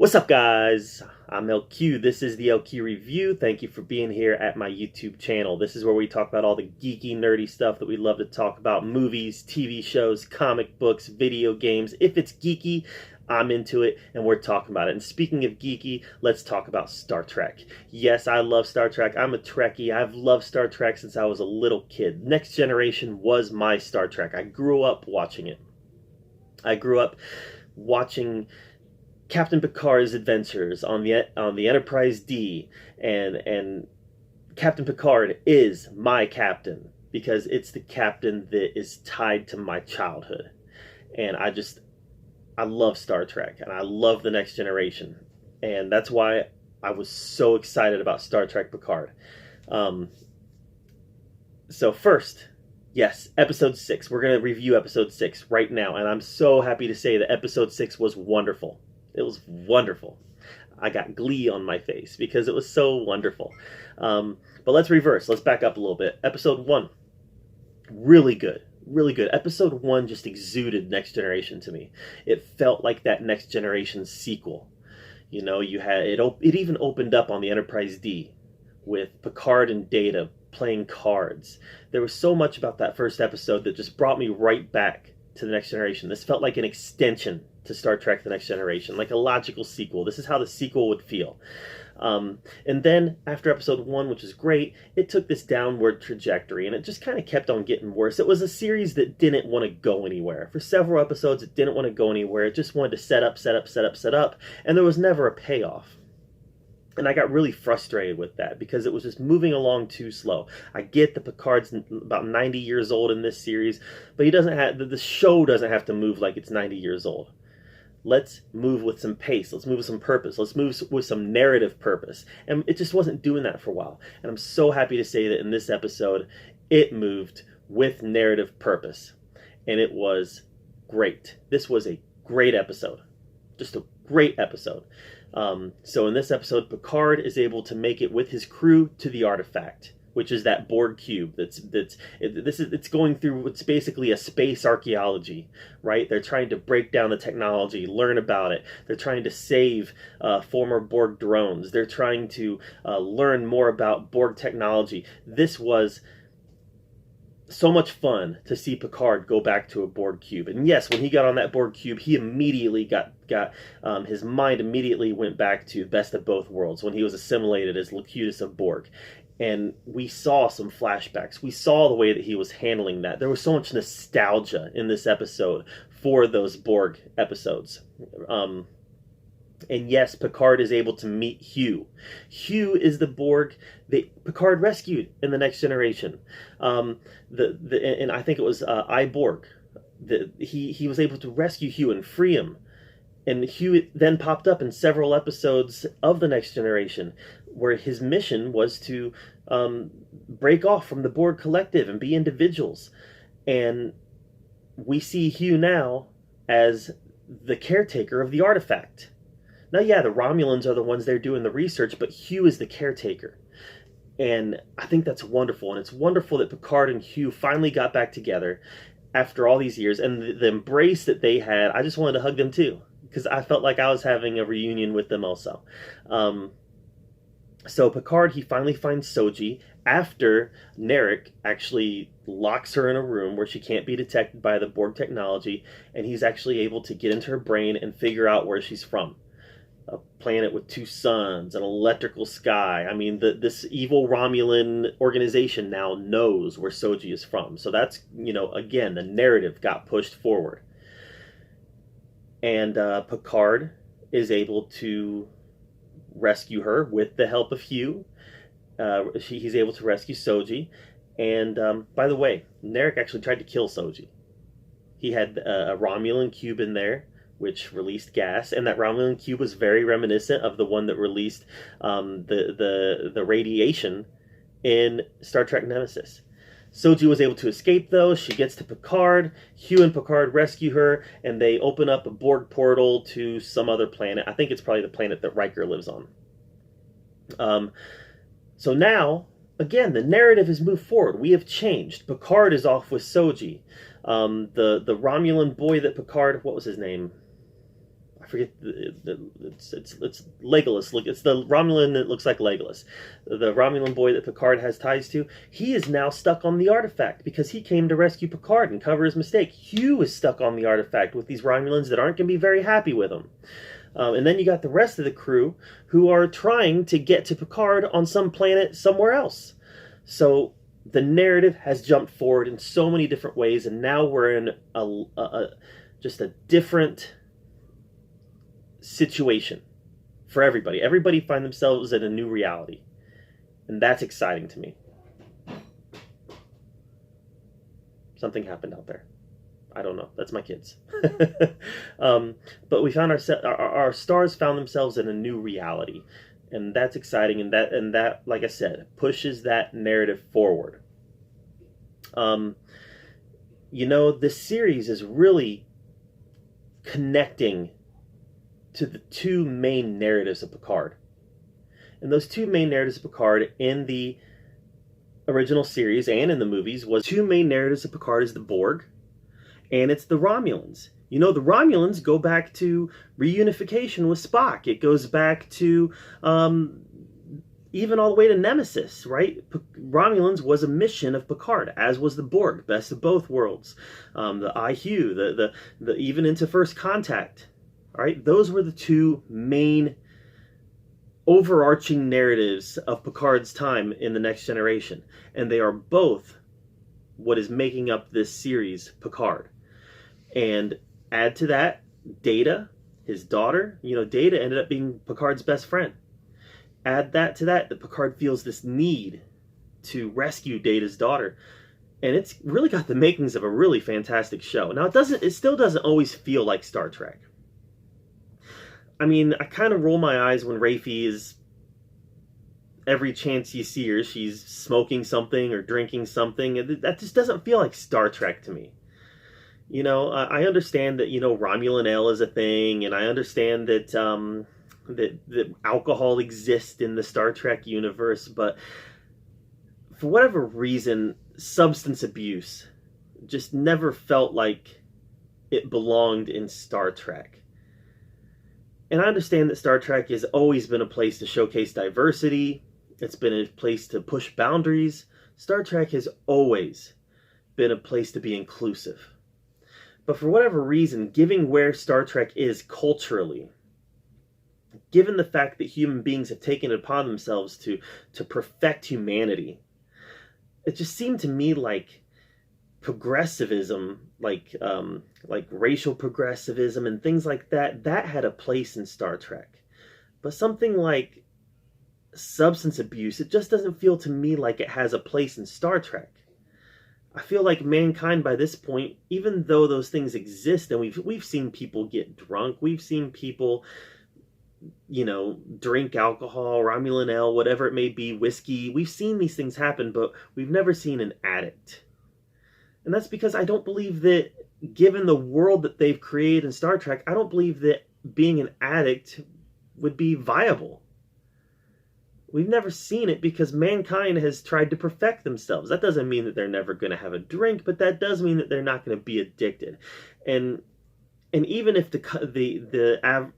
What's up, guys? I'm LQ. This is the LQ Review. Thank you for being here at my YouTube channel. This is where we talk about all the geeky, nerdy stuff that we love to talk about. Movies, TV shows, comic books, video games. If it's geeky, I'm into it, and we're talking about it. And speaking of geeky, let's talk about Star Trek. Yes, I love Star Trek. I'm a Trekkie. I've loved Star Trek since I was a little kid. Next Generation was my Star Trek. I grew up watching it. I grew up watching Captain Picard's adventures on the Enterprise D, and Captain Picard is my captain because it's the captain that is tied to my childhood, and I love Star Trek and I love the Next Generation, and that's why I was so excited about Star Trek Picard. So first, yes, episode 6. We're gonna review episode 6 right now, and I'm so happy to say that episode 6 was wonderful. It was wonderful. I got glee on my face because it was so wonderful. But let's reverse. Let's back up a little bit. Episode 1, really good. Really good. Episode 1 just exuded Next Generation to me. It felt like that Next Generation sequel. You know, you had it even opened up on the Enterprise D with Picard and Data playing cards. There was so much about that first episode that just brought me right back to the Next Generation. This felt like an extension to Star Trek The Next Generation, like a logical sequel. This is how the sequel would feel. And then after episode 1, which is great, it took this downward trajectory, and it just kind of kept on getting worse. It was a series that didn't want to go anywhere. For several episodes, it didn't want to go anywhere. It just wanted to set up, and there was never a payoff. And I got really frustrated with that because it was just moving along too slow. I get that Picard's about 90 years old in this series, but the show doesn't have to move like it's 90 years old. Let's move with some pace. Let's move with some purpose. Let's move with some narrative purpose. And it just wasn't doing that for a while. And I'm so happy to say that in this episode, it moved with narrative purpose. And it was great. This was a great episode. Just a great episode. So in this episode, Picard is able to make it with his crew to the artifact, which is that Borg cube. It's going through what's basically a space archaeology, right? They're trying to break down the technology, learn about it. They're trying to save former Borg drones. They're trying to learn more about Borg technology. This was so much fun to see Picard go back to a Borg cube. And yes, when he got on that Borg cube, he immediately his mind immediately went back to Best of Both Worlds when he was assimilated as Locutus of Borg. And we saw some flashbacks. We saw the way that he was handling that. There was so much nostalgia in this episode for those Borg episodes. And yes, Picard is able to meet Hugh. Hugh is the Borg that Picard rescued in The Next Generation. And I think it was Iborg. He was able to rescue Hugh and free him. And Hugh then popped up in several episodes of The Next Generation, where his mission was to break off from the Borg Collective and be individuals. And we see Hugh now as the caretaker of the artifact. Now, yeah, the Romulans are the ones there doing the research, but Hugh is the caretaker. And I think that's wonderful. And it's wonderful that Picard and Hugh finally got back together after all these years. And the embrace that they had, I just wanted to hug them too, because I felt like I was having a reunion with them also. So Picard, he finally finds Soji after Narek actually locks her in a room where she can't be detected by the Borg technology, and he's actually able to get into her brain and figure out where she's from. A planet with 2 suns, an electrical sky. I mean, this evil Romulan organization now knows where Soji is from. So that's, again, the narrative got pushed forward. And Picard is able to rescue her with the help of Hugh. He's able to rescue Soji. And by the way, Narek actually tried to kill Soji. He had a Romulan cube in there, which released gas, and that Romulan cube was very reminiscent of the one that released the radiation in Star Trek Nemesis. Soji was able to escape, though. She gets to Picard. Hugh and Picard rescue her, and they open up a Borg portal to some other planet. I think it's probably the planet that Riker lives on. So now, again, the narrative has moved forward. We have changed. Picard is off with Soji. The Romulan boy that Picard, what was his name? forget it's Legolas. Look, it's the Romulan that looks like Legolas, the Romulan boy that Picard has ties to. He is now stuck on the artifact because he came to rescue Picard and cover his mistake. Hugh is stuck on the artifact with these Romulans that aren't going to be very happy with him. And then you got the rest of the crew who are trying to get to Picard on some planet somewhere else. So the narrative has jumped forward in so many different ways, and now we're in just a different situation for everybody. Everybody find themselves in a new reality, and that's exciting to me. Something happened out there. I don't know. That's my kids. But we found our stars found themselves in a new reality, and that's exciting. And that, like I said, pushes that narrative forward. This series is really connecting to the two main narratives of Picard. And those two main narratives of Picard in the original series and in the movies was two main narratives of Picard is the Borg and it's the Romulans. The Romulans go back to reunification with Spock. It goes back to even all the way to Nemesis, right? Romulans was a mission of Picard, as was the Borg, best of both worlds. The IQ, the even into First Contact. All right, those were the two main overarching narratives of Picard's time in The Next Generation, and they are both what is making up this series, Picard. And add to that, Data, his daughter. Data ended up being Picard's best friend. Add that to that Picard feels this need to rescue Data's daughter, and it's really got the makings of a really fantastic show. Now, it still doesn't always feel like Star Trek. I mean, I kind of roll my eyes when Raffi is, every chance you see her, she's smoking something or drinking something. That just doesn't feel like Star Trek to me. I understand that, Romulan ale is a thing, and I understand that that alcohol exists in the Star Trek universe, but for whatever reason, substance abuse just never felt like it belonged in Star Trek. And I understand that Star Trek has always been a place to showcase diversity. It's been a place to push boundaries. Star Trek has always been a place to be inclusive. But for whatever reason, given where Star Trek is culturally, given the fact that human beings have taken it upon themselves to perfect humanity, it just seemed to me like progressivism, like racial progressivism and things like that had a place in Star Trek. But something like substance abuse, it just doesn't feel to me like it has a place in Star Trek. I feel like mankind by this point, even though those things exist, and we've seen people get drunk, we've seen people, drink alcohol, Romulan ale, whatever it may be, whiskey, we've seen these things happen, but we've never seen an addict. And that's because I don't believe that, given the world that they've created in Star Trek, I don't believe that being an addict would be viable. We've never seen it because mankind has tried to perfect themselves. That doesn't mean that they're never going to have a drink, but that does mean that they're not going to be addicted. And even if the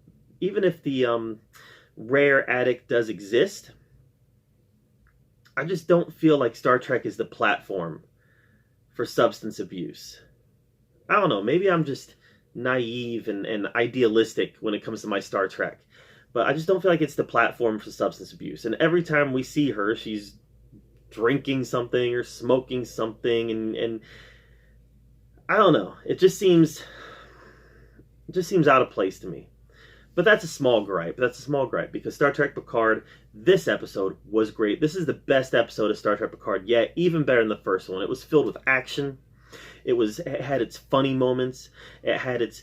rare addict does exist, I just don't feel like Star Trek is the platform for substance abuse. I don't know, maybe I'm just naive and idealistic when it comes to my Star Trek, but I just don't feel like it's the platform for substance abuse. And every time we see her, she's drinking something or smoking something, and I don't know, it just seems out of place to me. But that's a small gripe. Because Star Trek Picard, this episode was great. This is the best episode of Star Trek Picard yet, even better than the first one. It was filled with action. It had its funny moments. It had its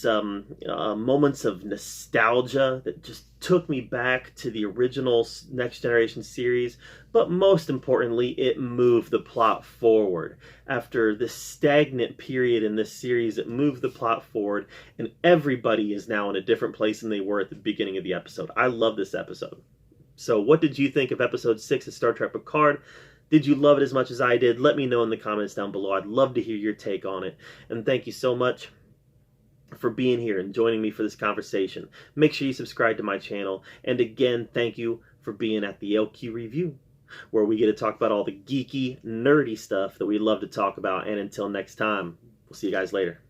moments of nostalgia that just took me back to the original Next Generation series. But most importantly, it moved the plot forward. After this stagnant period in this series, it moved the plot forward, and everybody is now in a different place than they were at the beginning of the episode. I love this episode. So what did you think of episode 6 of Star Trek Picard? Did you love it as much as I did? Let me know in the comments down below. I'd love to hear your take on it. And thank you so much for being here and joining me for this conversation. Make sure you subscribe to my channel. And again, thank you for being at the LQ Review, where we get to talk about all the geeky, nerdy stuff that we love to talk about. And until next time, we'll see you guys later.